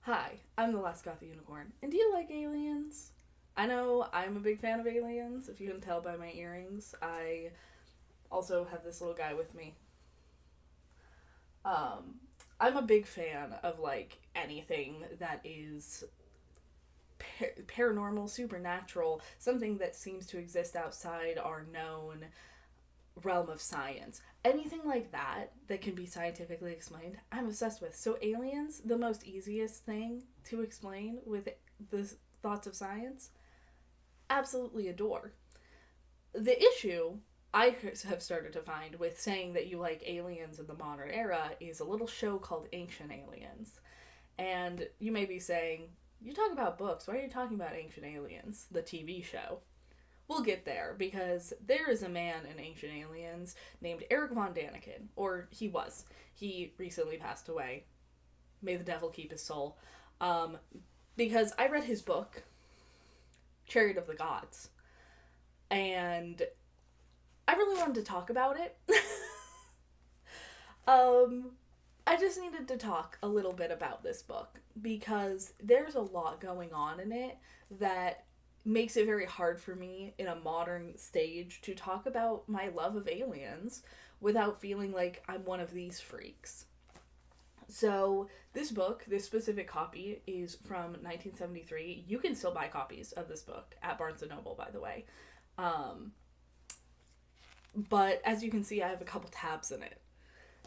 Hi, I'm the Last Goth Unicorn, and do you like aliens? I know I'm a big fan of aliens, if you can tell by my earrings. I also have this little guy with me. Um, I'm a big fan of, anything that is paranormal, supernatural, something that seems to exist outside our known realm of science. Anything like that that can be scientifically explained, I'm obsessed with. So, aliens, the most easiest thing to explain with the thoughts of science, absolutely adore. The issue I have started to find with saying that you like aliens in the modern era is a little show called Ancient Aliens. And you may be saying, you talk about books, why are you talking about Ancient Aliens, the TV show? We'll get there because there is a man in Ancient Aliens named Eric Von Daniken, or he was. He recently passed away. May the devil keep his soul. Um, because I read his book, Chariot of the Gods, and I really wanted to talk about it. um, I just needed to talk a little bit about this book because there's a lot going on in it that makes it very hard for me in a modern stage to talk about my love of aliens without feeling like I'm one of these freaks. So, this book, this specific copy, is from 1973. You can still buy copies of this book at Barnes& and Noble, by the way. Um, but as you can see, I have a couple tabs in it.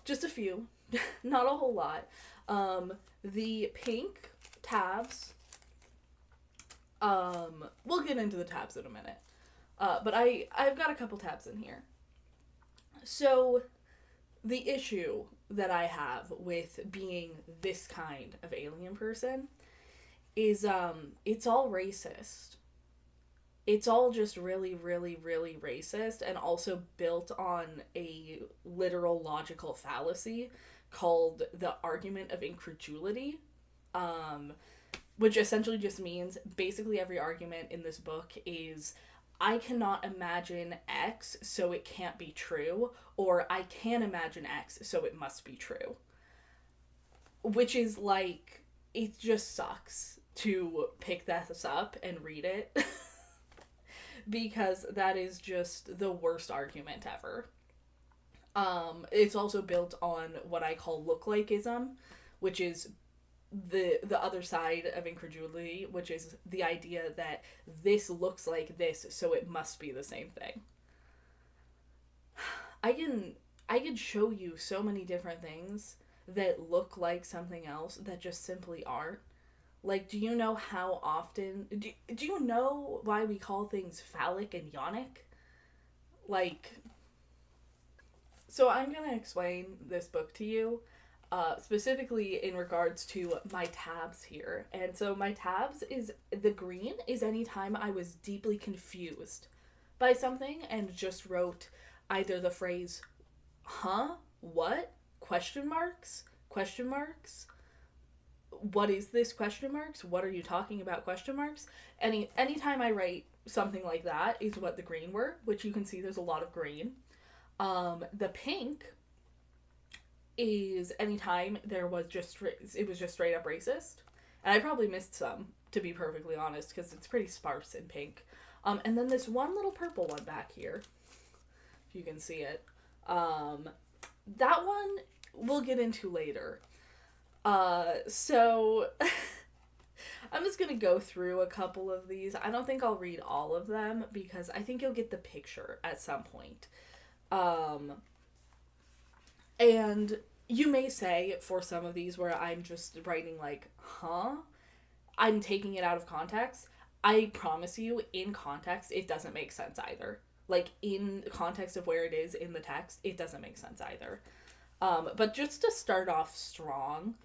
Just a few, not a whole lot. The pink tabs, we'll get into the tabs in a minute. But I've got a couple tabs in here. So, the issue that I have with being this kind of alien person is it's all racist. It's all just really, really, really racist and also built on a literal logical fallacy called the argument of incredulity, um, which essentially just means basically every argument in this book is I cannot imagine X, so it can't be true, or I can imagine X, so it must be true. Which is like, it just sucks to pick this up and read it because that is just the worst argument ever. It's also built on what I call look likeism, which is the other side of incredulity, which is the idea that this looks like this, so it must be the same thing. I can I can show you so many different things that look like something else that just simply aren't. Like, do you know how often do you know why we call things phallic and yonic? Like, so I'm going to explain this book to you, specifically in regards to my tabs here. And so my tabs is the green is anytime I was deeply confused by something and just wrote either the phrase, huh? What? Question marks? Question marks? What is this? Question marks? What are you talking about? Question marks? Anytime I write something like that is what the green were, which you can see there's a lot of green. The pink is anytime there was just it was just straight up racist, and I probably missed some to be perfectly honest because it's pretty sparse in pink. And then this one little purple one back here, if you can see it. That one we'll get into later. So I'm just gonna go through a couple of these. I don't think I'll read all of them because I think you'll get the picture at some point. Um, and you may say for some of these where I'm just writing like, huh? I'm taking it out of context. I promise you, in context, it doesn't make sense either. Like, in context of where it is in the text, it doesn't make sense either. But just to start off strong,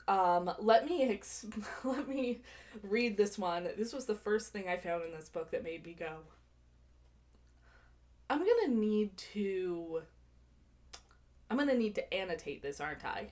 let me let me read this one. This was the first thing I found in this book that made me go, I'm gonna need to annotate this, aren't I?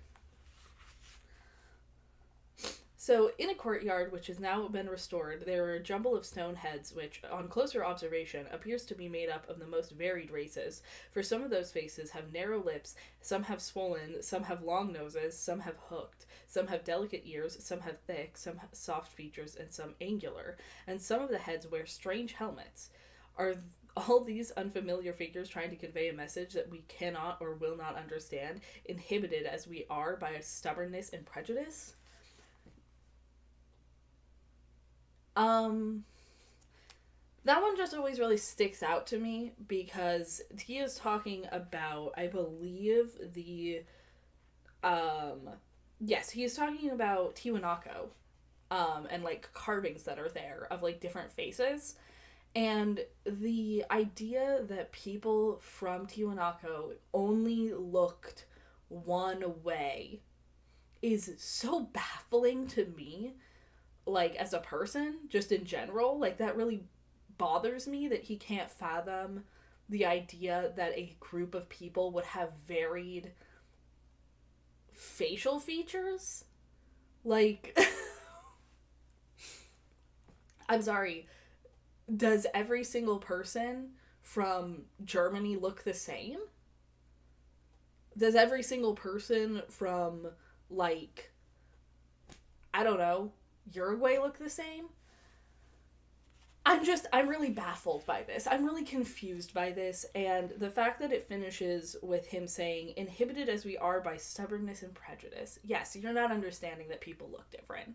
So, in a courtyard which has now been restored, there are a jumble of stone heads which, on closer observation, appears to be made up of the most varied races. For some of those faces have narrow lips, some have swollen, some have long noses, some have hooked, some have delicate ears, some have thick, some have soft features, and some angular. And some of the heads wear strange helmets. Are all these unfamiliar figures trying to convey a message that we cannot or will not understand, inhibited as we are by stubbornness and prejudice? That one just always really sticks out to me because he is talking about, I believe, yes, he is talking about Tiwanaku, and, like, carvings that are there of, like, different faces. And the idea that people from Tiwanaku only looked one way is so baffling to me, like, as a person, just in general. Like, that really bothers me that he can't fathom the idea that a group of people would have varied facial features. Like, I'm sorry, does every single person from Germany look the same? Does every single person from, like, I don't know, Uruguay look the same? I'm really baffled by this. I'm really confused by this, and the fact that it finishes with him saying, inhibited as we are by stubbornness and prejudice. Yes, you're not understanding that people look different.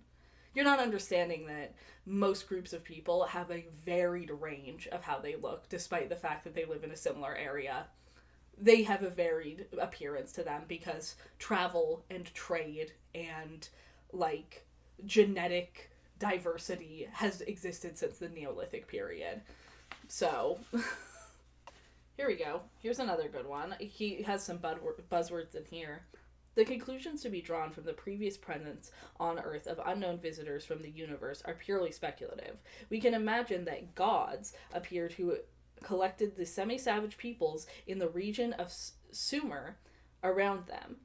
You're not understanding that most groups of people have a varied range of how they look, despite the fact that they live in a similar area. They have a varied appearance to them because travel and trade and, like, genetic diversity has existed since the Neolithic period. So, here we go. Here's another good one. He has some buzzwords in here. The conclusions to be drawn from the previous presence on Earth of unknown visitors from the universe are purely speculative. We can imagine that gods appeared who collected the semi-savage peoples in the region of Sumer around them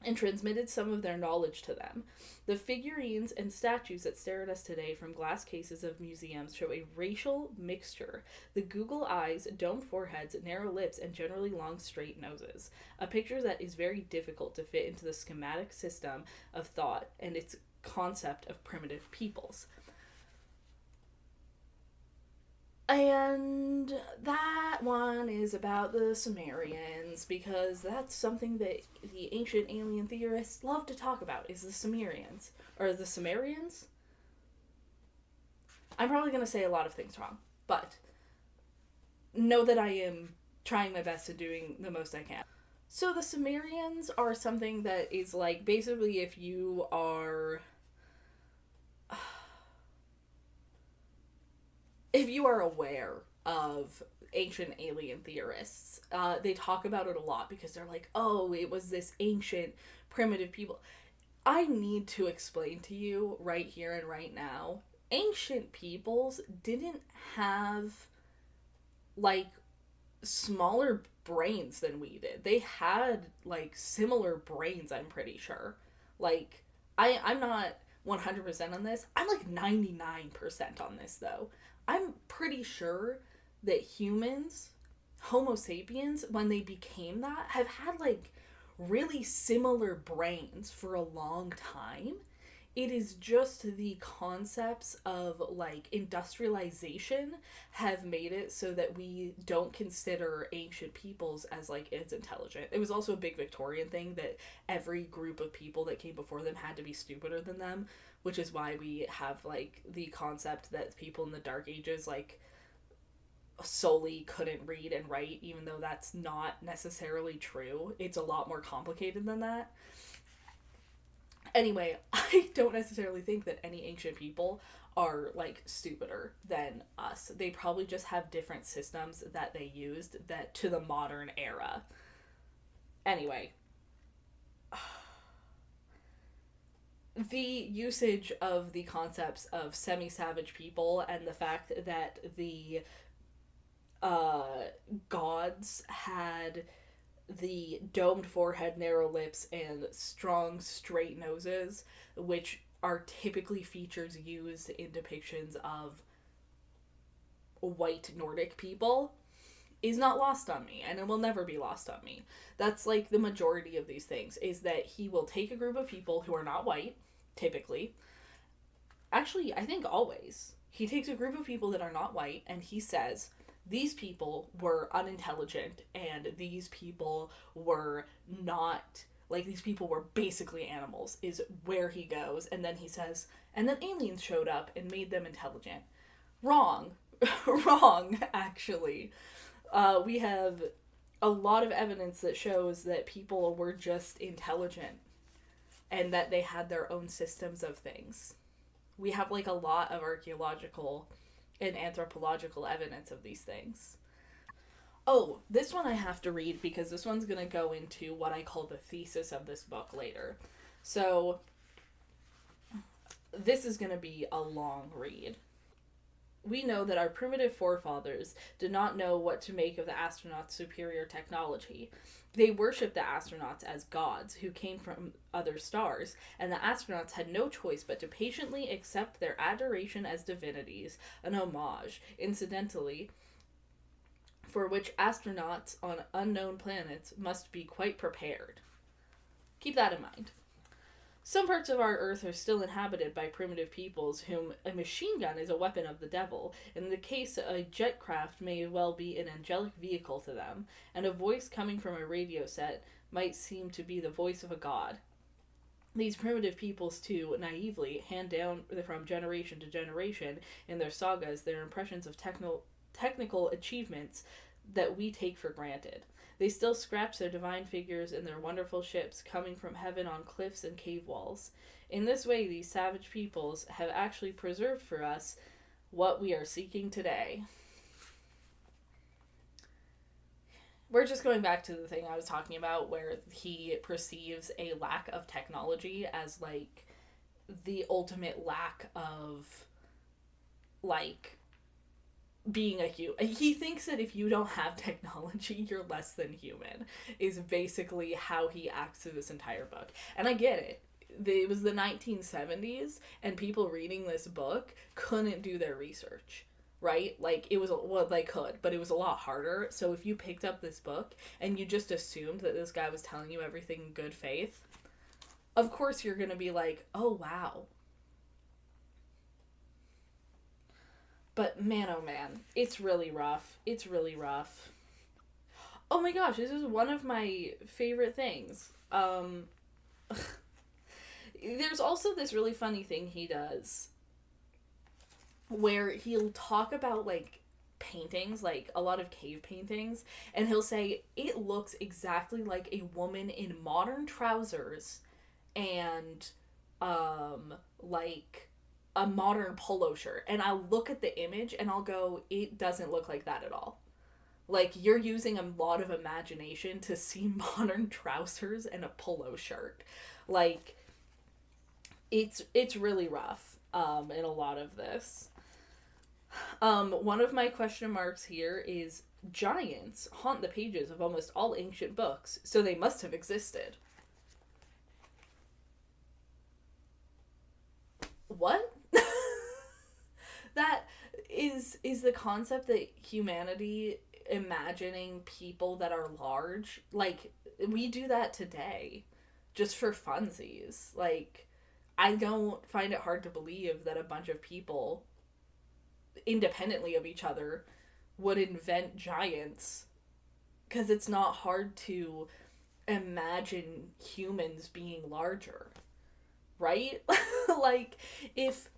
and transmitted some of their knowledge to them. The figurines and statues that stare at us today from glass cases of museums show a racial mixture. The Google eyes, domed foreheads, narrow lips, and generally long, straight noses. A picture that is very difficult to fit into the schematic system of thought and its concept of primitive peoples. And that one is about the Sumerians, because that's something that the ancient alien theorists love to talk about, is the Sumerians. Or the Sumerians? I'm probably going to say a lot of things wrong, but know that I am trying my best and doing the most I can. So the Sumerians are something that is, like, basically if you are... if you are aware of ancient alien theorists, they talk about it a lot because they're like, oh, it was this ancient primitive people. I need to explain to you right here and right now, ancient peoples didn't have, like, smaller brains than we did. They had, like, similar brains, I'm pretty sure. Like, I'm not 100% on this. I'm like 99% on this, though. I'm pretty sure that humans, Homo sapiens, when they became that, have had, like, really similar brains for a long time. It is just the concepts of, like, industrialization have made it so that we don't consider ancient peoples as, like, as intelligent. It was also a big Victorian thing that every group of people that came before them had to be stupider than them, which is why we have, like, the concept that people in the Dark Ages, like, solely couldn't read and write, even though that's not necessarily true. It's a lot more complicated than that. Anyway, I don't necessarily think that any ancient people are, like, stupider than us. They probably just have different systems that they used that to the modern era. Anyway, the usage of the concepts of semi-savage people and the fact that the gods had the domed forehead, narrow lips, and strong, straight noses, which are typically features used in depictions of white Nordic people, is not lost on me, and it will never be lost on me. That's like the majority of these things, is that he will take a group of people who are not white, typically. Actually, I think always. He takes a group of people that are not white, and he says, these people were unintelligent, and these people were not, like, these people were basically animals, is where he goes. And then he says, and then aliens showed up and made them intelligent. Wrong. Wrong, actually. We have a lot of evidence that shows that people were just intelligent and that they had their own systems of things. We have, like, a lot of archaeological and anthropological evidence of these things. Oh, this one I have to read because this one's going to go into what I call the thesis of this book later. So, this is going to be a long read. We know that our primitive forefathers did not know what to make of the astronauts' superior technology. They worshipped the astronauts as gods who came from other stars, and the astronauts had no choice but to patiently accept their adoration as divinities, an homage, incidentally, for which astronauts on unknown planets must be quite prepared. Keep that in mind. Some parts of our Earth are still inhabited by primitive peoples whom a machine gun is a weapon of the devil. In the case, a jet craft may well be an angelic vehicle to them, and a voice coming from a radio set might seem to be the voice of a god. These primitive peoples, too, naively hand down from generation to generation in their sagas their impressions of technical achievements that we take for granted. They still scratch their divine figures in their wonderful ships coming from heaven on cliffs and cave walls. In this way, these savage peoples have actually preserved for us what we are seeking today. We're just going back to the thing I was talking about where he perceives a lack of technology as, like, the ultimate lack of, like, being a human. He thinks that if you don't have technology, you're less than human, is basically how he acts through this entire book. And I get it. It was the 1970s, and people reading this book couldn't do their research, right? Like, it was, well, they could, but it was a lot harder. So if you picked up this book and you just assumed that this guy was telling you everything in good faith, of course you're gonna be like, oh wow. But man, oh man, it's really rough. It's really rough. Oh my gosh, this is one of my favorite things. There's also this really funny thing he does where he'll talk about, like, paintings, like a lot of cave paintings, and he'll say it looks exactly like a woman in modern trousers and like a modern polo shirt. And I'll look at the image and I'll go, it doesn't look like that at all. Like, you're using a lot of imagination to see modern trousers and a polo shirt. Like, it's really rough in a lot of this. One of my question marks here is giants haunt the pages of almost all ancient books, so they must have existed. What? That is the concept that humanity imagining people that are large. Like, we do that today just for funsies. Like, I don't find it hard to believe that a bunch of people independently of each other would invent giants, because it's not hard to imagine humans being larger, right? Like, if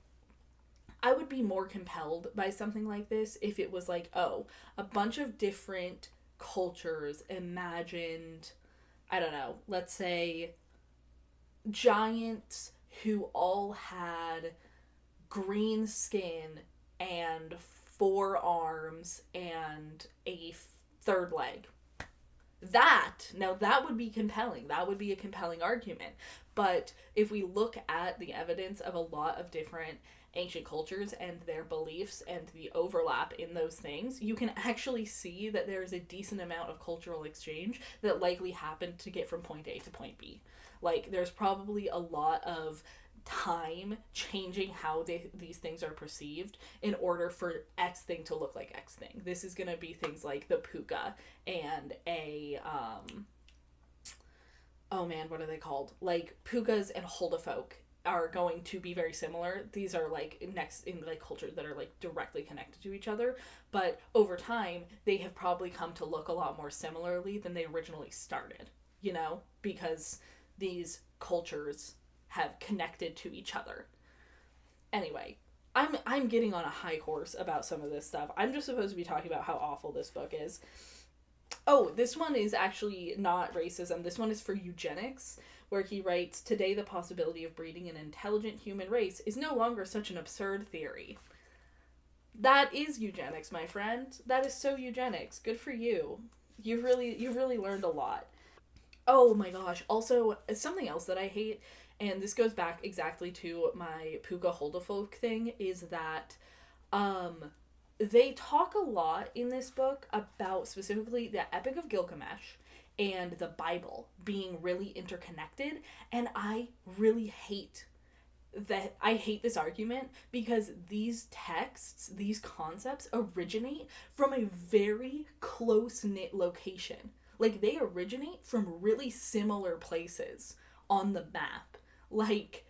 I would be more compelled by something like this if it was like, oh, a bunch of different cultures imagined, I don't know, let's say giants who all had green skin and 4 arms and a third leg. That would be compelling. That would be a compelling argument. But if we look at the evidence of a lot of different ancient cultures and their beliefs and the overlap in those things, you can actually see that there's a decent amount of cultural exchange that likely happened to get from point A to point B. Like, there's probably a lot of time changing how these things are perceived in order for X thing to look like X thing. This is going to be things like the puka and oh man, what are they called? Like, pukas and holdafolk are going to be very similar. These are like next in like cultures that are like directly connected to each other, but over time they have probably come to look a lot more similarly than they originally started, you know, because these cultures have connected to each other. Anyway, I'm getting on a high horse about some of this stuff. I'm just supposed to be talking about how awful this book is. Oh, this one is actually not racism. This one is for eugenics, where he writes, "Today the possibility of breeding an intelligent human race is no longer such an absurd theory." That is eugenics, my friend. That is so eugenics. Good for you. You've really learned a lot. Oh my gosh. Also, something else that I hate, and this goes back exactly to my Puka Holdafolk thing, is that they talk a lot in this book about specifically the Epic of Gilgamesh and the Bible being really interconnected, and I really hate that. I hate this argument because these texts, these concepts originate from a very close-knit location. Like, they originate from really similar places on the map. Like,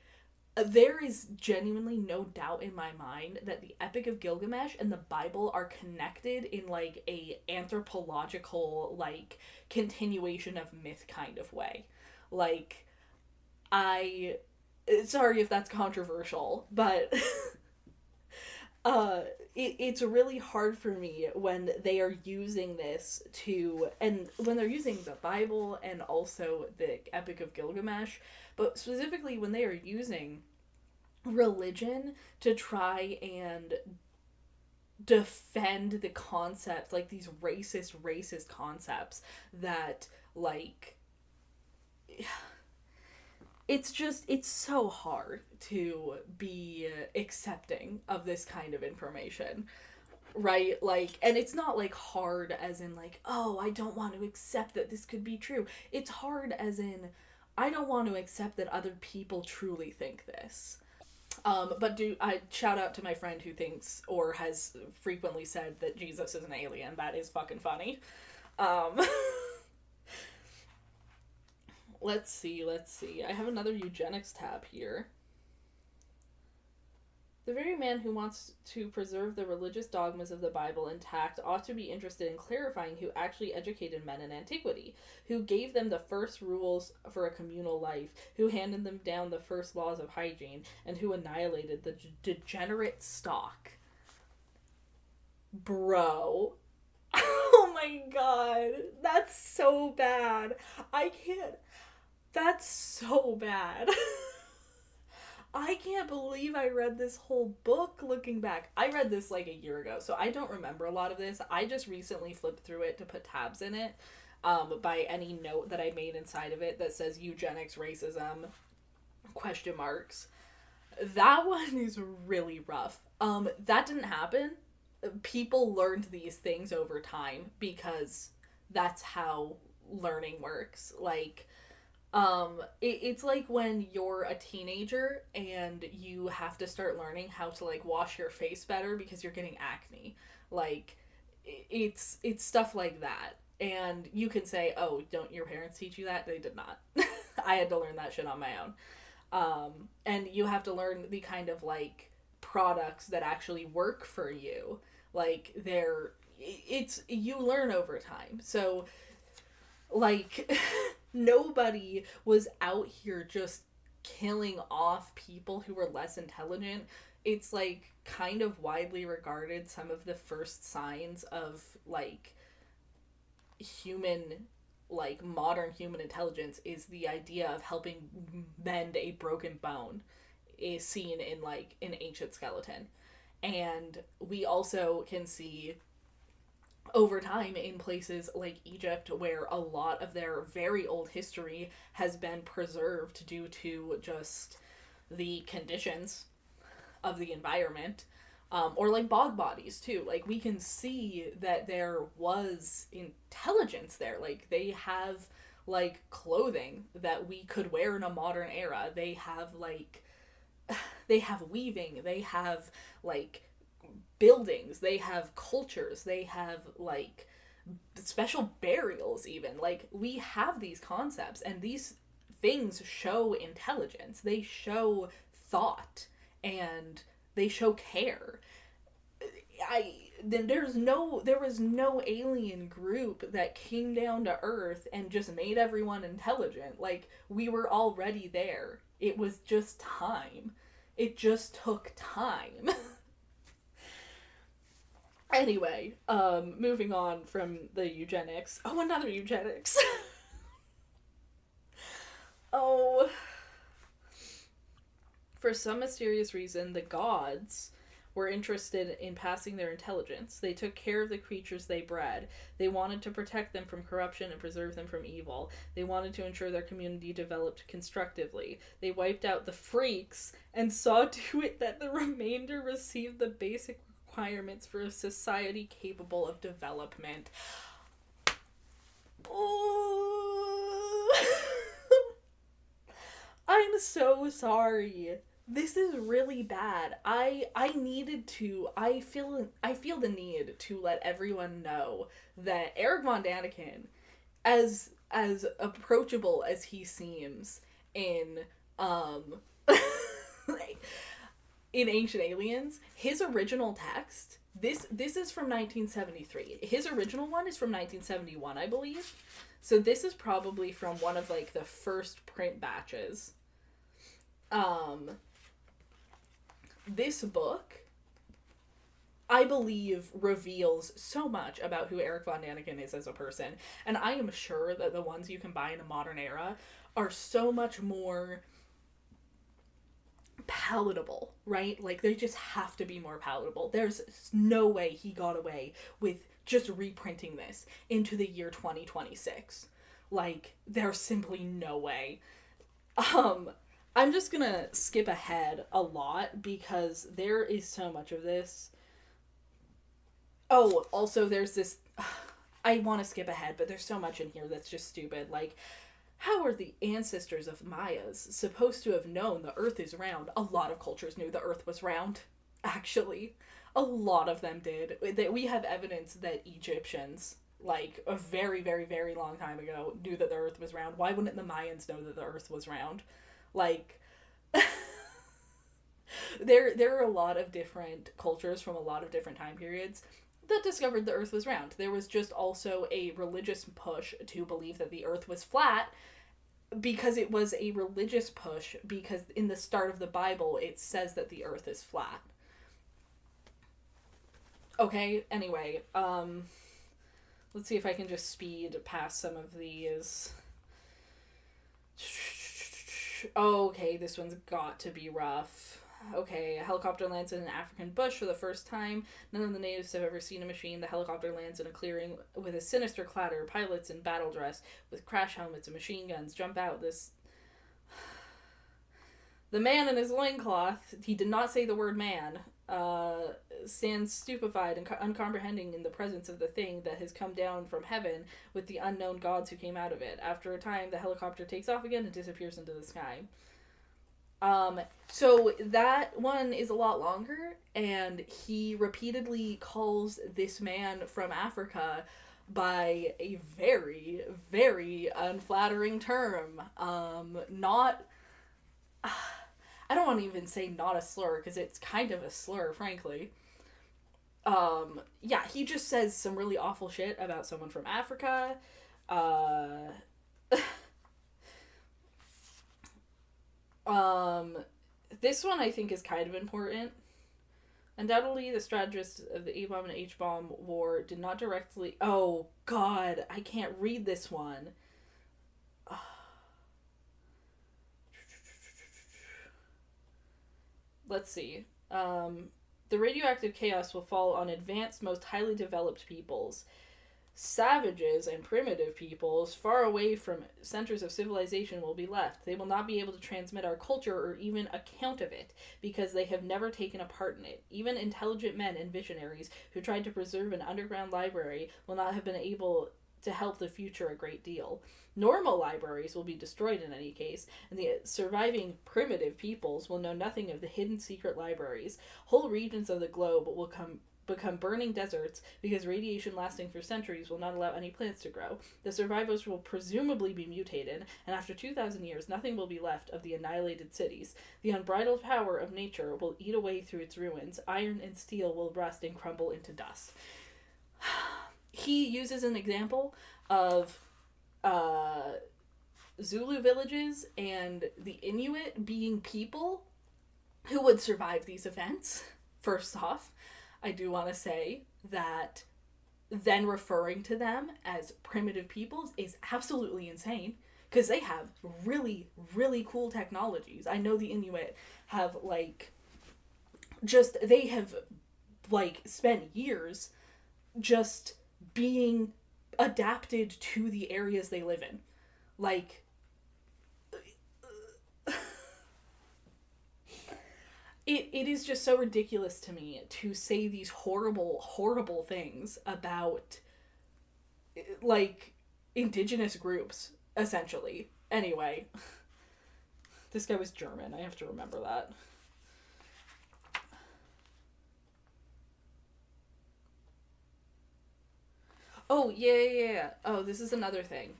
there is genuinely no doubt in my mind that the Epic of Gilgamesh and the Bible are connected in like a anthropological, like, continuation of myth kind of way. Like, sorry if that's controversial, but it's really hard for me when they are using this to, and when they're using the Bible and also the Epic of Gilgamesh, but specifically when they are using religion to try and defend the concepts, like these racist concepts that, like, it's so hard to be accepting of this kind of information, right? Like, and it's not like hard as in like, oh, I don't want to accept that this could be true. It's hard as in, I don't want to accept that other people truly think this. But I shout out to my friend who thinks or has frequently said that Jesus is an alien. That is fucking funny. Let's see. I have another eugenics tab here. The very man who wants to preserve the religious dogmas of the Bible intact ought to be interested in clarifying who actually educated men in antiquity, who gave them the first rules for a communal life, who handed them down the first laws of hygiene, and who annihilated the degenerate stock. Bro. Oh my god. That's so bad. I can't. That's so bad. I can't believe I read this whole book looking back. I read this like a year ago, so I don't remember a lot of this. I just recently flipped through it to put tabs in it by any note that I made inside of it that says eugenics, racism, question marks. That one is really rough. That didn't happen. People learned these things over time because that's how learning works. Like, it's like when you're a teenager and you have to start learning how to, like, wash your face better because you're getting acne. Like, it's stuff like that. And you can say, oh, don't your parents teach you that? They did not. I had to learn that shit on my own. And you have to learn the kind of, like, products that actually work for you. Like, you learn over time. So, like, nobody was out here just killing off people who were less intelligent. It's, like, kind of widely regarded some of the first signs of, like, modern human intelligence is the idea of helping mend a broken bone is seen in, like, an ancient skeleton. And we also can see over time in places like Egypt, where a lot of their very old history has been preserved due to just the conditions of the environment, or like bog bodies too. Like we can see that there was intelligence there. Like they have like clothing that we could wear in a modern era. They have weaving. They have like buildings. They have cultures. They have like special burials even. Like we have these concepts, and these things show intelligence. They show thought, and they show care. There was no alien group that came down to Earth and just made everyone intelligent. Like we were already there. It was just time. It just took time. Anyway, moving on from the eugenics. Oh, another eugenics. Oh, for some mysterious reason, the gods were interested in passing their intelligence. They took care of the creatures they bred. They wanted to protect them from corruption and preserve them from evil. They wanted to ensure their community developed constructively. They wiped out the freaks and saw to it that the remainder received the basic requirements for a society capable of development. I'm so sorry. This is really bad. I needed to I feel the need to let everyone know that Eric Von Daniken, as approachable as he seems in in Ancient Aliens, his original text, this is from 1973. His original one is from 1971, I believe. So this is probably from one of like the first print batches. This book, I believe, reveals so much about who Eric Von Daniken is as a person. And I am sure that the ones you can buy in a modern era are so much more palatable, right? Like, they just have to be more palatable. There's no way he got away with just reprinting this into the year 2026. Like, there's simply no way. I'm just gonna skip ahead a lot because there is so much of this. Oh, also there's this... I want to skip ahead, but there's so much in here that's just stupid. Like, how are the ancestors of Mayas supposed to have known the Earth is round? A lot of cultures knew the Earth was round, actually. A lot of them did. We have evidence that Egyptians, like, a very, very, very long time ago, knew that the Earth was round. Why wouldn't the Mayans know that the Earth was round? Like, there are a lot of different cultures from a lot of different time periods that discovered the Earth was round. There was just also a religious push to believe that the Earth was flat, because it was a religious push, because in the start of the Bible it says that the Earth is flat. Okay, anyway, let's see if I can just speed past some of these. Okay, this one's got to be rough. Okay, a helicopter lands in an African bush for the first time. None of the natives have ever seen a machine. The helicopter lands in a clearing with a sinister clatter. Pilots in battle dress with crash helmets and machine guns jump out. The man in his loincloth, he did not say the word man, stands stupefied and uncomprehending in the presence of the thing that has come down from heaven with the unknown gods who came out of it. After a time, the helicopter takes off again and disappears into the sky. So that one is a lot longer, and he repeatedly calls this man from Africa by a very, very unflattering term. Not... I don't want to even say not a slur, because it's kind of a slur, frankly. Yeah, he just says some really awful shit about someone from Africa. This one I think is kind of important. Undoubtedly, the strategists of the A-bomb and H-bomb war did not directly... Oh, God, I can't read this one. Let's see. The The radioactive chaos will fall on advanced, most highly developed peoples. Savages and primitive peoples far away from centers of civilization will be left. They will not be able to transmit our culture or even account of it because they have never taken a part in it. Even intelligent men and visionaries who tried to preserve an underground library will not have been able to help the future a great deal. Normal libraries will be destroyed in any case, and the surviving primitive peoples will know nothing of the hidden secret libraries. Whole regions of the globe will become burning deserts because radiation lasting for centuries will not allow any plants to grow. The survivors will presumably be mutated, and after 2,000 years, nothing will be left of the annihilated cities. The unbridled power of nature will eat away through its ruins. Iron and steel will rust and crumble into dust. He uses an example of Zulu villages and the Inuit being people who would survive these events. First off, I do want to say that then referring to them as primitive peoples is absolutely insane because they have really, really cool technologies. I know the Inuit have, they have, spent years just being adapted to the areas they live in. It is just so ridiculous to me to say these horrible, horrible things about, indigenous groups, essentially. Anyway, this guy was German. I have to remember that. Oh, yeah. Oh, this is another thing.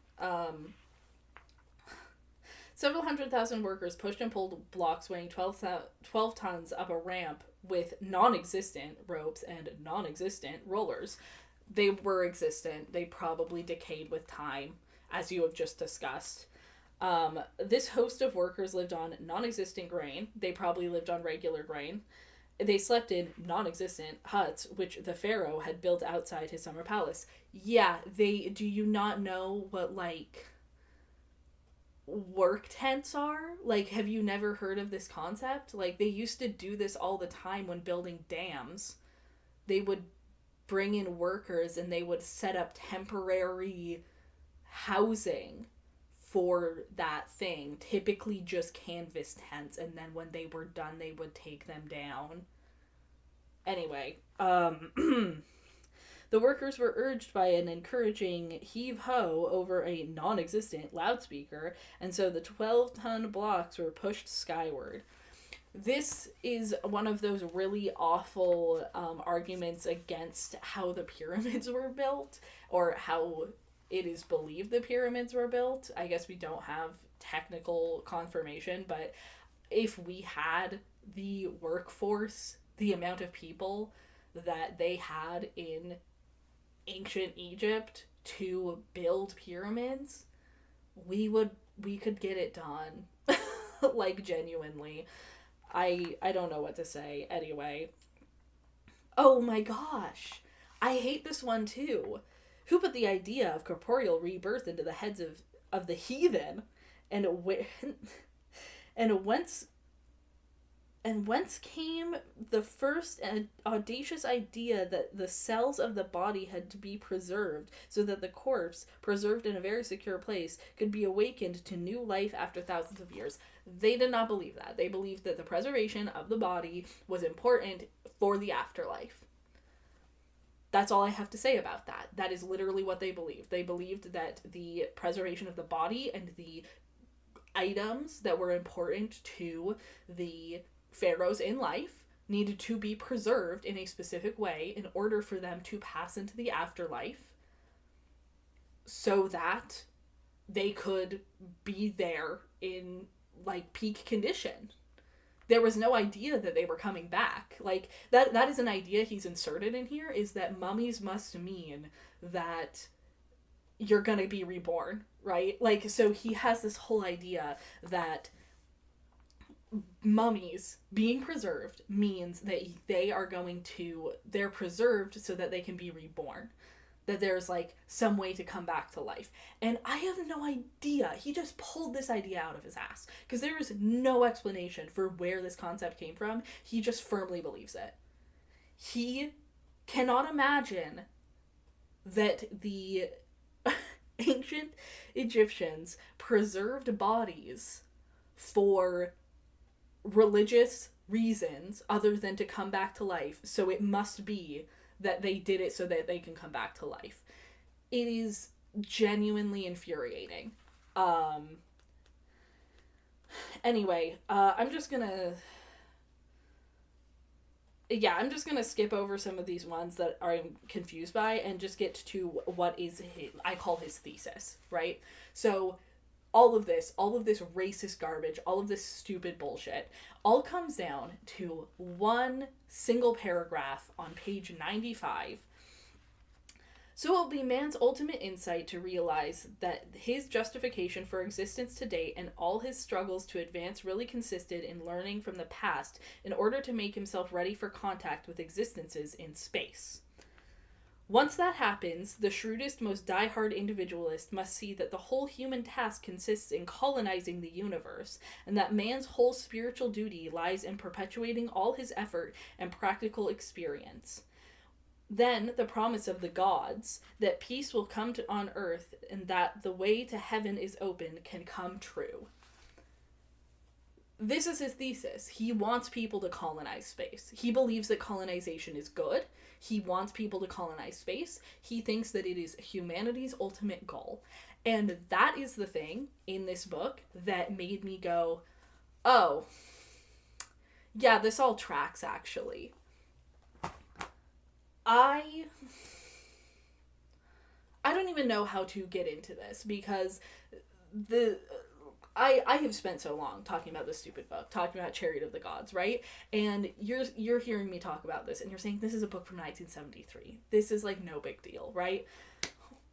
Several hundred thousand workers pushed and pulled blocks weighing 12 tons up a ramp with non-existent ropes and non-existent rollers. They were existent. They probably decayed with time, as you have just discussed. This host of workers lived on non-existent grain. They probably lived on regular grain. They slept in non-existent huts, which the pharaoh had built outside his summer palace. Yeah, do you not know what, work tents are? Have you never heard of this concept? They used to do this all the time when building dams. They would bring in workers and they would set up temporary housing for that thing, typically just canvas tents, and then when they were done they would take them down. Anyway, the workers were urged by an encouraging heave-ho over a non-existent loudspeaker, and so the 12-ton blocks were pushed skyward. This is one of those really awful arguments against how the pyramids were built, or how it is believed the pyramids were built. I guess we don't have technical confirmation, but if we had the workforce, the amount of people that they had in ancient Egypt to build pyramids, we could get it done. Genuinely. I don't know what to say. Anyway. Oh my gosh. I hate this one too. Who put the idea of corporeal rebirth into the heads of the heathen? And whence came the first and audacious idea that the cells of the body had to be preserved so that the corpse, preserved in a very secure place, could be awakened to new life after thousands of years? They did not believe that. They believed that the preservation of the body was important for the afterlife. That's all I have to say about that. That is literally what they believed. They believed that the preservation of the body and the items that were important to the pharaohs in life needed to be preserved in a specific way in order for them to pass into the afterlife so that they could be there in peak condition. There was no idea that they were coming back. That is an idea he's inserted in here, is that mummies must mean that you're gonna be reborn, right? So he has this whole idea that mummies being preserved means that they're preserved so that they can be reborn. That there's some way to come back to life. And I have no idea. He just pulled this idea out of his ass. Because there is no explanation for where this concept came from. He just firmly believes it. He cannot imagine that the ancient Egyptians preserved bodies for religious reasons other than to come back to life. So it must be that they did it so that they can come back to life. It is genuinely infuriating. Anyway, I'm just gonna skip over some of these ones that I'm confused by and just get to what is I call his thesis, right? So all of this racist garbage, all of this stupid bullshit, all comes down to one single paragraph on page 95. So it will be man's ultimate insight to realize that his justification for existence to date and all his struggles to advance really consisted in learning from the past in order to make himself ready for contact with existences in space. Once that happens, the shrewdest, most die-hard individualist must see that the whole human task consists in colonizing the universe, and that man's whole spiritual duty lies in perpetuating all his effort and practical experience. Then the promise of the gods that peace will come on earth and that the way to heaven is open can come true. This is his thesis. He wants people to colonize space. He believes that colonization is good. He wants people to colonize space. He thinks that it is humanity's ultimate goal. And that is the thing in this book that made me go, oh, yeah, this all tracks, actually. I don't even know how to get into this because I have spent so long talking about this stupid book, talking about Chariot of the Gods, right? And you're hearing me talk about this and you're saying this is a book from 1973. This is like no big deal, right?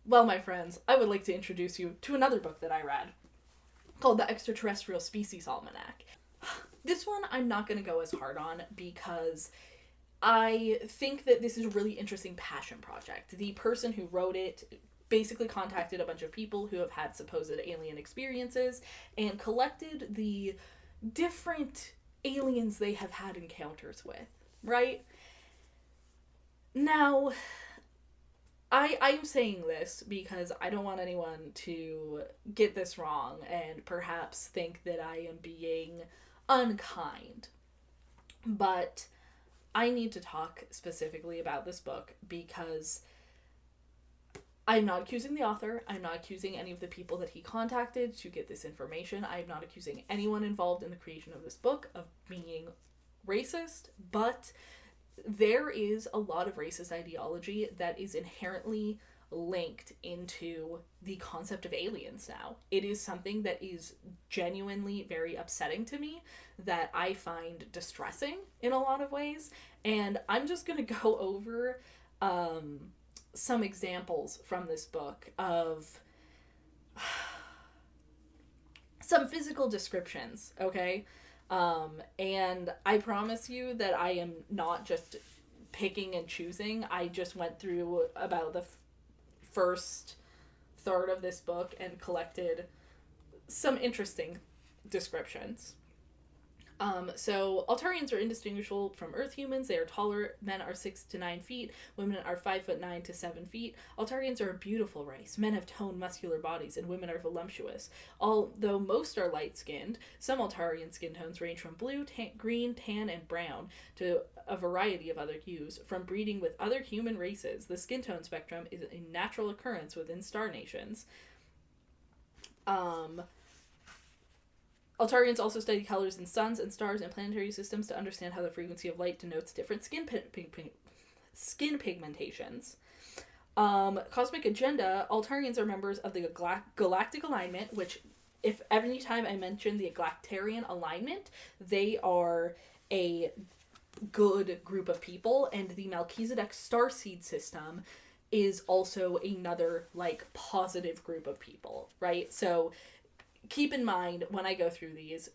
Well, my friends, I would like to introduce you to another book that I read called The Extraterrestrial Species Almanac. This one I'm not going to go as hard on because I think that this is a really interesting passion project. The person who wrote it basically contacted a bunch of people who have had supposed alien experiences and collected the different aliens they have had encounters with, right? Now, I'm saying this because I don't want anyone to get this wrong and perhaps think that I am being unkind. But I need to talk specifically about this book because I'm not accusing the author. I'm not accusing any of the people that he contacted to get this information. I'm not accusing anyone involved in the creation of this book of being racist, but there is a lot of racist ideology that is inherently linked into the concept of aliens now. It is something that is genuinely very upsetting to me, that I find distressing in a lot of ways, and I'm just going to go over some examples from this book of some physical descriptions, okay? And I promise you that I am not just picking and choosing. I just went through about the first third of this book and collected some interesting descriptions. So Altarians are indistinguishable from Earth humans. They are taller. Men are 6 to 9 feet. Women are 5'9" to 7 feet. Altarians are a beautiful race. Men have toned, muscular bodies, and women are voluptuous. Although most are light-skinned, some Altarian skin tones range from blue, green, tan, and brown to a variety of other hues. From breeding with other human races, the skin tone spectrum is a natural occurrence within star nations. Altarians also study colors in suns and stars and planetary systems to understand how the frequency of light denotes different skin pigmentations. Cosmic Agenda, Altarians are members of the Galactic Alignment, which, if any time I mention the Galactarian Alignment, they are a good group of people, and the Melchizedek Starseed System is also another, like, positive group of people, right? So keep in mind when I go through these,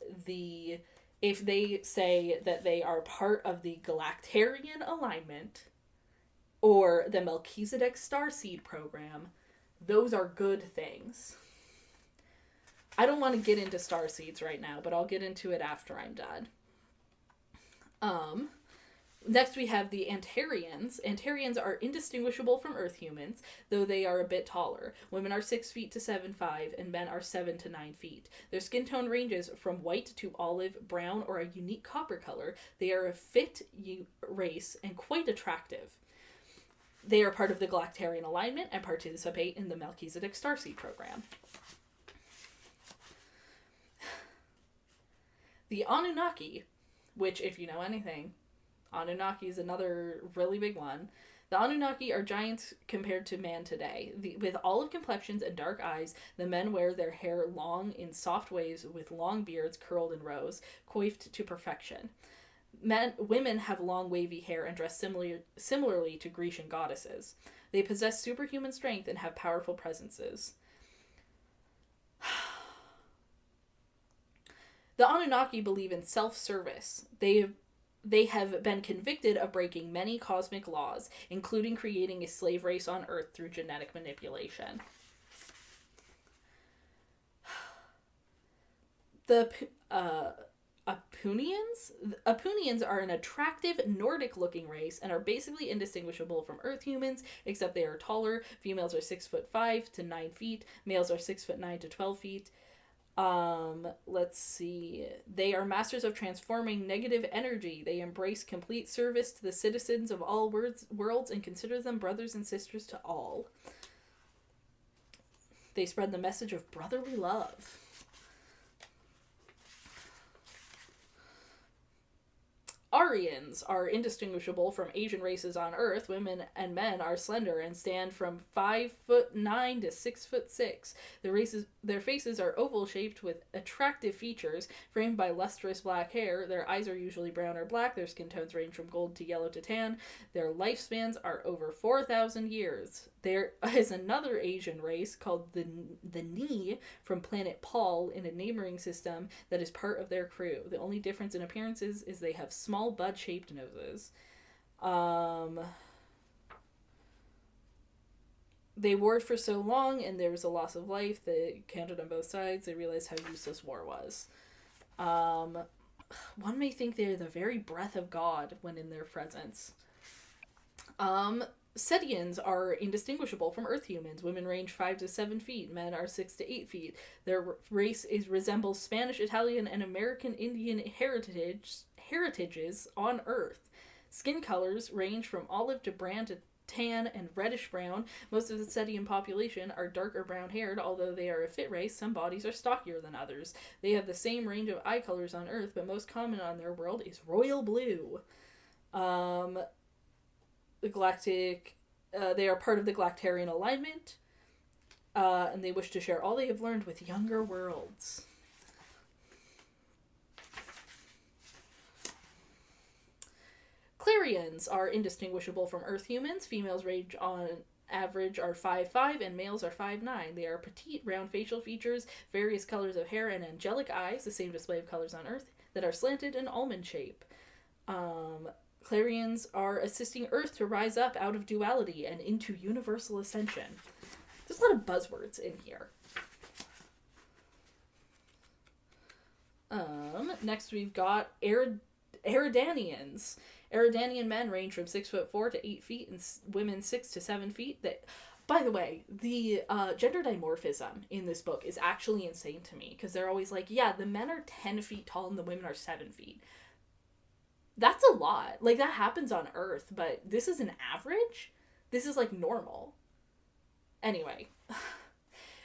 if they say that they are part of the Galactarian Alignment or the Melchizedek Starseed Program, those are good things. I don't want to get into starseeds right now, but I'll get into it after I'm done. Next, we have the Antarians. Antarians are indistinguishable from Earth humans, though they are a bit taller. Women are 6 feet to 7'5", and men are 7 to 9 feet. Their skin tone ranges from white to olive, brown, or a unique copper color. They are a fit race and quite attractive. They are part of the Galactarian alignment and participate in the Melchizedek Starseed program. The Anunnaki, which, if you know anything, Anunnaki is another really big one. The Anunnaki are giants compared to man today. With olive complexions and dark eyes, the men wear their hair long in soft waves with long beards curled in rows, coiffed to perfection. Women have long wavy hair and dress similarly to Grecian goddesses. They possess superhuman strength and have powerful presences. The Anunnaki believe in self-service. They have been convicted of breaking many cosmic laws, including creating a slave race on Earth through genetic manipulation. The Apunians? Apunians are an attractive Nordic-looking race and are basically indistinguishable from Earth humans, except they are taller. Females are 6'5" to 9 feet. Males are 6'9" to 12 feet. Let's see. They are masters of transforming negative energy. They embrace complete service to the citizens of all worlds and consider them brothers and sisters to all. They spread the message of brotherly love. Aryans are indistinguishable from Asian races on Earth. Women and men are slender and stand from 5'9" to 6'6". Their faces are oval-shaped with attractive features, framed by lustrous black hair. Their eyes are usually brown or black. Their skin tones range from gold to yellow to tan. Their lifespans are over 4,000 years. There is another Asian race called the Ni from planet Paul in a neighboring system that is part of their crew. The only difference in appearances is they have small bud-shaped noses. They warred for so long, and there was a loss of life that counted on both sides. They realized how useless war was. One may think they are the very breath of God when in their presence. Setians are indistinguishable from Earth humans. Women range 5 to 7 feet. Men are 6 to 8 feet. Their race resembles Spanish, Italian, and American Indian heritages on Earth. Skin colors range from olive to brown to tan and reddish brown. Most of the Setian population are darker brown haired. Although they are a fit race, some bodies are stockier than others. They have the same range of eye colors on Earth, but most common on their world is royal blue. The galactic, they are part of the Galactarian alignment, and they wish to share all they have learned with younger worlds. Clarions are indistinguishable from Earth humans. Females range on average are 5'5", and males are 5'9". They are petite, round facial features, various colors of hair, and angelic eyes, the same display of colors on Earth, that are slanted and almond shape. Clarions are assisting Earth to rise up out of duality and into universal ascension. There's a lot of buzzwords in here. Next we've got Eridanians. Eridanian men range from 6'4" to 8 feet, and women 6 to 7 feet. By the way, the gender dimorphism in this book is actually insane to me, because they're always like, yeah, the men are 10 feet tall and the women are 7 feet. That's a lot. Like, that happens on Earth, but this is an average? This is, like, normal. Anyway.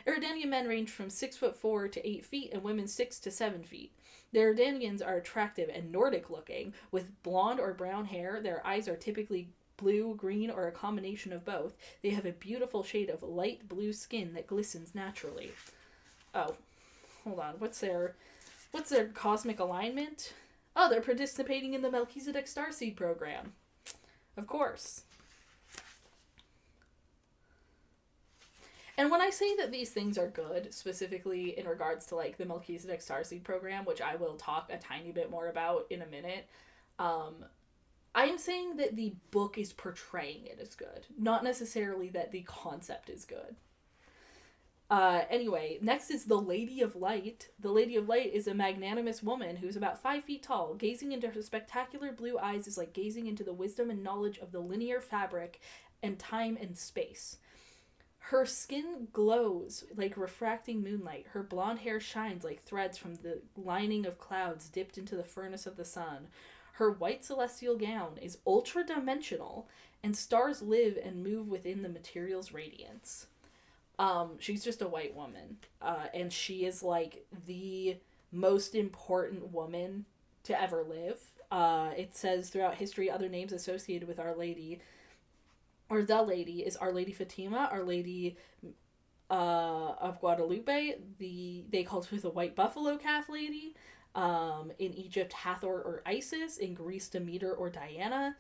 Eridanian men range from 6'4" to 8 feet, and women 6 to 7 feet. The Eridanians are attractive and Nordic-looking, with blonde or brown hair. Their eyes are typically blue, green, or a combination of both. They have a beautiful shade of light blue skin that glistens naturally. Oh, hold on. What's their cosmic alignment? Oh, they're participating in the Melchizedek Starseed program. Of course. And when I say that these things are good, specifically in regards to, like, the Melchizedek Starseed program, which I will talk a tiny bit more about in a minute, I am saying that the book is portraying it as good, not necessarily that the concept is good. Anyway, next is the Lady of Light. The Lady of Light is a magnanimous woman who's about 5 feet tall. Gazing into her spectacular blue eyes is like gazing into the wisdom and knowledge of the linear fabric and time and space. Her skin glows like refracting moonlight. Her blonde hair shines like threads from the lining of clouds dipped into the furnace of the sun. Her white celestial gown is ultra-dimensional, and stars live and move within the material's radiance. She's just a white woman, and she is, like, the most important woman to ever live. It says throughout history, other names associated with Our Lady, or the Lady, is Our Lady Fatima, Our Lady of Guadalupe. They called her the White Buffalo Calf Lady. In Egypt, Hathor or Isis. In Greece, Demeter or Diana.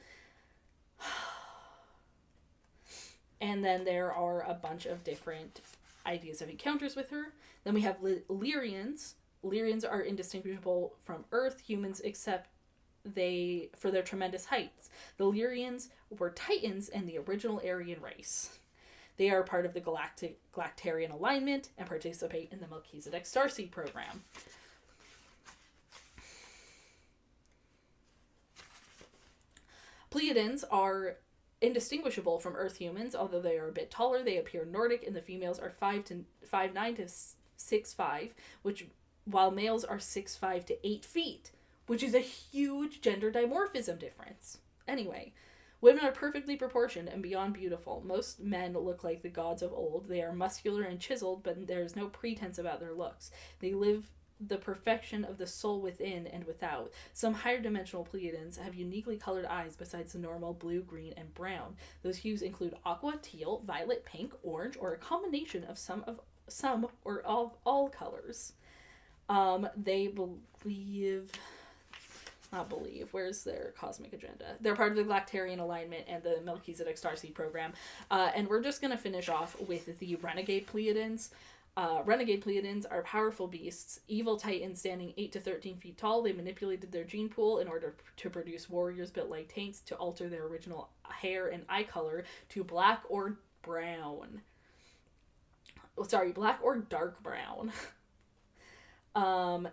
And then there are a bunch of different ideas of encounters with her. Then we have Lyrians. Lyrians are indistinguishable from Earth humans except for their tremendous heights. The Lyrians were Titans and the original Aryan race. They are part of the Galactarian alignment and participate in the Melchizedek Starseed program. Pleiadians are indistinguishable from Earth humans, although they are a bit taller. They appear Nordic, and the females are 5'9" to 6'5", while males are 6'5" to 8 feet, which is a huge gender dimorphism difference. Anyway, women are perfectly proportioned and beyond beautiful. Most men look like the gods of old. They are muscular and chiseled, but there is no pretense about their looks. They live the perfection of the soul within and without. Some higher dimensional Pleiadians have uniquely colored eyes besides the normal blue, green, and brown. Those hues include aqua, teal, violet, pink, orange, or a combination of some or all colors. Where's their cosmic agenda? They're part of the Galactarian alignment and the Melchizedek Starseed program. And we're just going to finish off with the Renegade Pleiadians. Renegade Pleiadians are powerful beasts, evil titans standing 8 to 13 feet tall. They manipulated their gene pool in order to produce warriors built like tanks to alter their original hair and eye color to black or brown. Black or dark brown.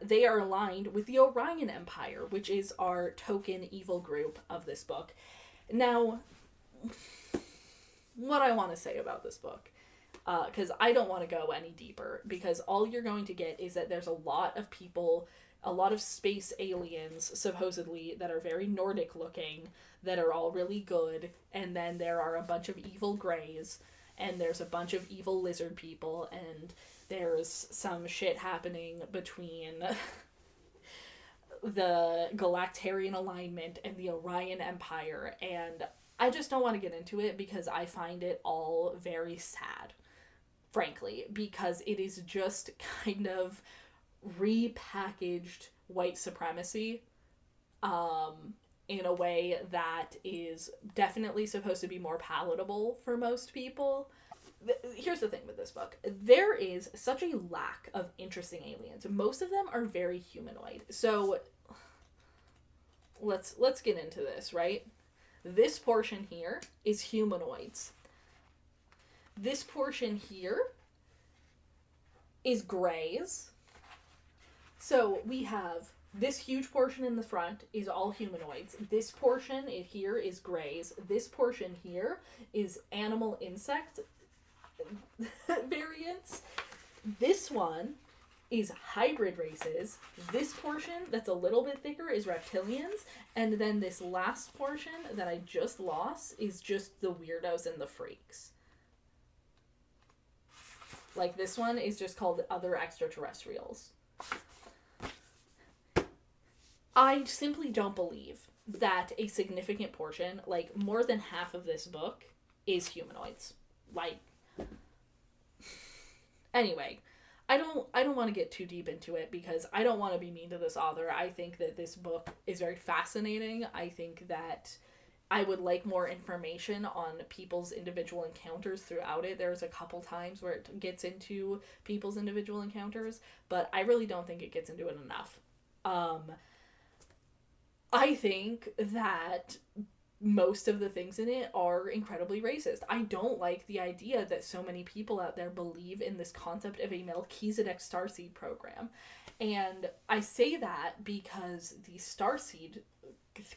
They are aligned with the Orion Empire, which is our token evil group of this book. Now, what I want to say about this book, because I don't want to go any deeper, because all you're going to get is that there's a lot of people, a lot of space aliens, supposedly, that are very Nordic looking, that are all really good, and then there are a bunch of evil greys, and there's a bunch of evil lizard people, and there's some shit happening between the Galactarian alignment and the Orion Empire, and I just don't want to get into it because I find it all very sad, frankly, because it is just kind of repackaged white supremacy in a way that is definitely supposed to be more palatable for most people. Here's the thing with this book. There is such a lack of interesting aliens. Most of them are very humanoid. So let's get into this, right? This portion here is humanoids. This portion here is greys. So we have this huge portion in the front is all humanoids. This portion here is greys. This portion here is animal insect variants. This one is hybrid races. This portion that's a little bit thicker is reptilians, and then this last portion that I just lost is just the weirdos and the freaks. Like, this one is just called other extraterrestrials. I simply don't believe that a significant portion, like more than half of this book, is humanoids. Like, anyway, I don't want to get too deep into it because I don't want to be mean to this author. I think that this book is very fascinating. I think that I would like more information on people's individual encounters throughout it. There's a couple times where it gets into people's individual encounters, but I really don't think it gets into it enough. I think that most of the things in it are incredibly racist. I don't like the idea that so many people out there believe in this concept of a Melchizedek starseed program. And I say that because the starseed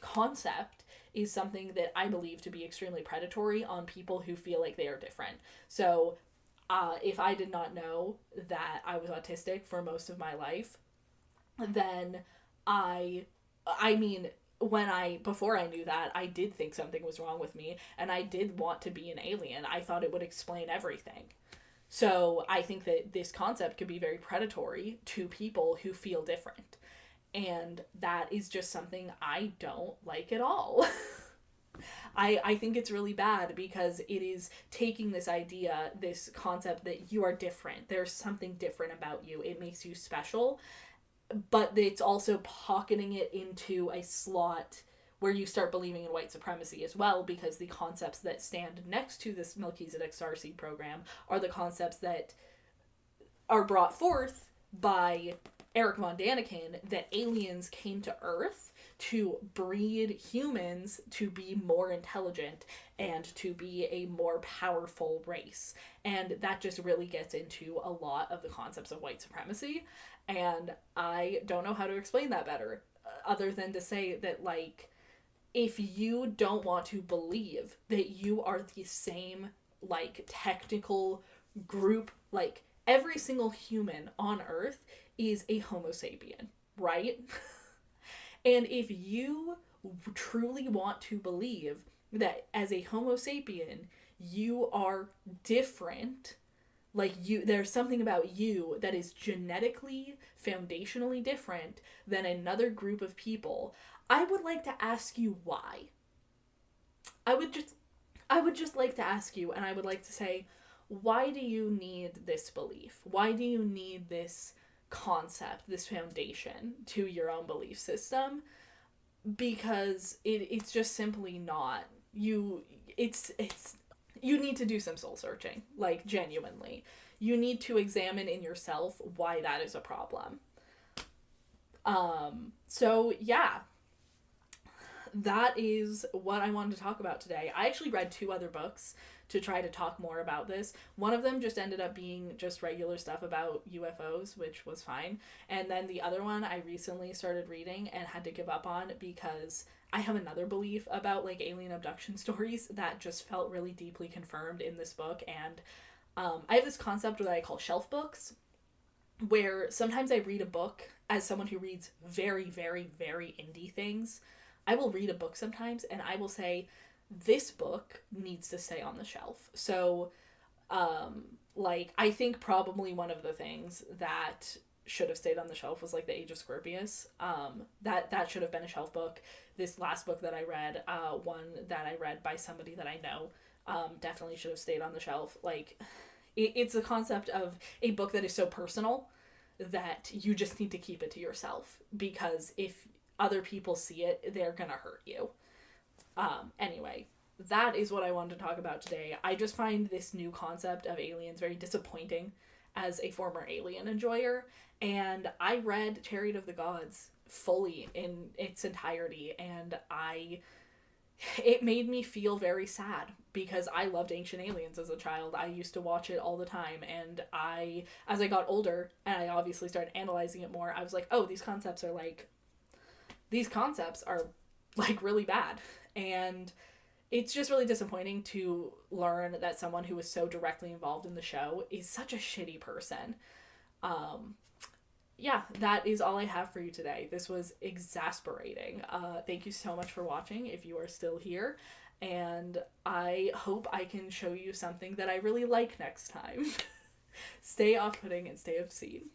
concept is something that I believe to be extremely predatory on people who feel like they are different. So, if I did not know that I was autistic for most of my life, then I mean, before I knew that, I did think something was wrong with me, and I did want to be an alien. I thought it would explain everything. So I think that this concept could be very predatory to people who feel different. And that is just something I don't like at all. I think it's really bad because it is taking this idea, this concept that you are different. There's something different about you. It makes you special. But it's also pocketing it into a slot where you start believing in white supremacy as well, because the concepts that stand next to this Melchizedek Starseed program are the concepts that are brought forth by Eric von Daniken, that aliens came to Earth to breed humans to be more intelligent and to be a more powerful race. And that just really gets into a lot of the concepts of white supremacy. And I don't know how to explain that better, other than to say that, like, if you don't want to believe that you are the same, like, technical group, like, every single human on Earth is a Homo sapien, right? And if you truly want to believe that as a Homo sapien, you are different, like, there's something about you that is genetically, foundationally different than another group of people, I would like to ask you why. I would just like to ask you, and I would like to say, why do you need this belief? Why do you need this concept, this foundation to your own belief system? Because it's just simply not. It's you need to do some soul searching, like, genuinely. You need to examine in yourself why that is a problem. So yeah, that is what I wanted to talk about today. I actually read 2 other books to try to talk more about this. One of them just ended up being just regular stuff about UFOs, which was fine. And then the other one I recently started reading and had to give up on because I have another belief about, like, alien abduction stories that just felt really deeply confirmed in this book. And I have this concept that I call shelf books, where sometimes I read a book as someone who reads very, very, very indie things. I will read a book sometimes and I will say, this book needs to stay on the shelf. So, like, I think probably one of the things that should have stayed on the shelf was, like, The Age of Scorpius. That should have been a shelf book. This last book that I read, one that I read by somebody that I know, definitely should have stayed on the shelf. Like, it's the concept of a book that is so personal that you just need to keep it to yourself, because if other people see it, they're gonna hurt you. Anyway, that is what I wanted to talk about today. I just find this new concept of aliens very disappointing as a former alien enjoyer, and I read Chariot of the Gods fully in its entirety, and it made me feel very sad because I loved Ancient Aliens as a child. I used to watch it all the time, and as I got older and I obviously started analyzing it more, I was like, oh, these concepts are really bad. And it's just really disappointing to learn that someone who was so directly involved in the show is such a shitty person. Yeah, that is all I have for you today. This was exasperating. Thank you so much for watching if you are still here. And I hope I can show you something that I really like next time. Stay off-putting and stay obscene.